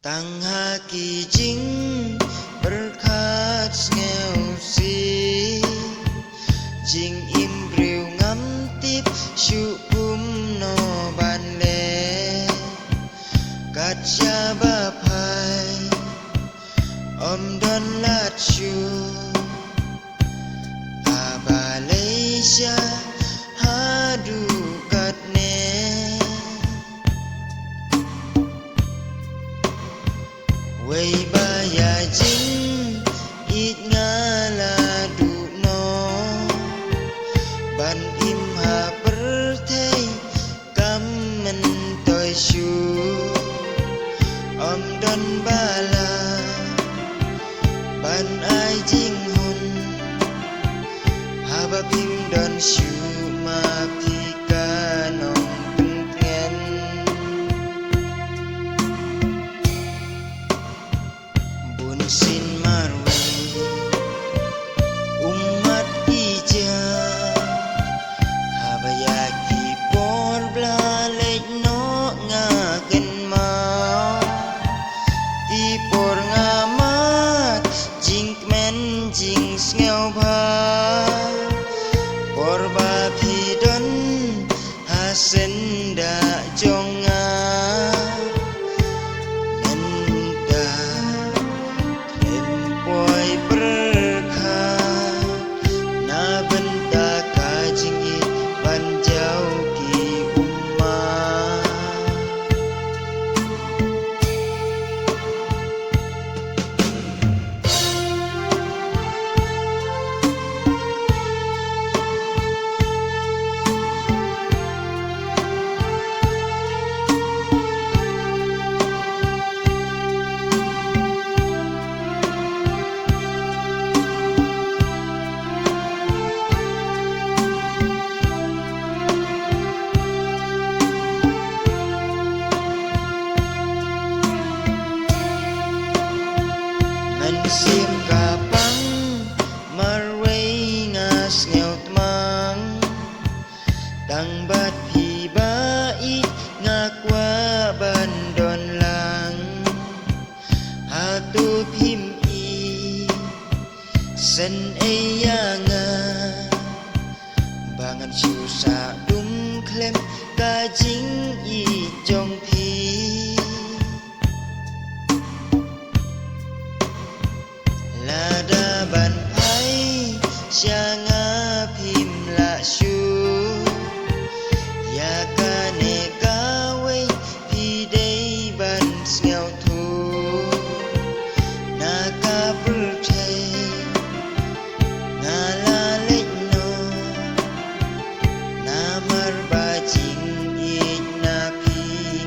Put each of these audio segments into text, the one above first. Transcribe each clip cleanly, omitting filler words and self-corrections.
Tang haki jing berkat ngeu si jing imbriu ngam tip shu pum no ban le kat cha ba phai om don lat shu aba leisha hadu kat ne Wei baya jing it ngala du no ban im ha perthei kam men toi shu om don bala ban ai jing hun ha ba pim don shu ma pi ka nong pen Sin marwe umat ija habaya ki por bla lek no nga ken ma ti por nga mat jing men jing ngeu bha por ba phi don ha sen da jong nga Sim kapang marway ngas ngeu tmang dang bat phi bai ngakwa ban don lang hatu phim i sen e nga bangan shu sa dum klem ka jing i jong phi Lada ban pai sianga phim la shu ya ka ne ka wei phi dei ban ngeu thu na ka pur thei na la le no na mar ba jing i na phi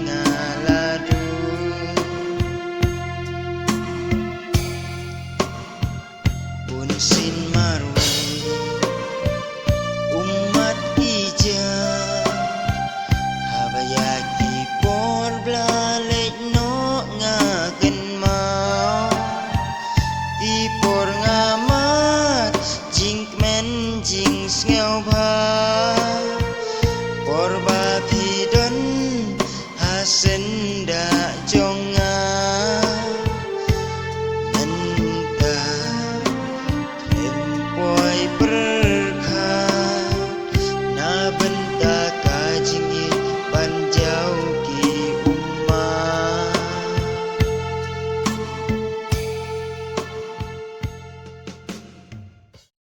nga la du Sin marwe umat ija habaya ki por bla lek no nga ken mau ti por nga mat jing men jing ngeu bha por ba phi don ha sen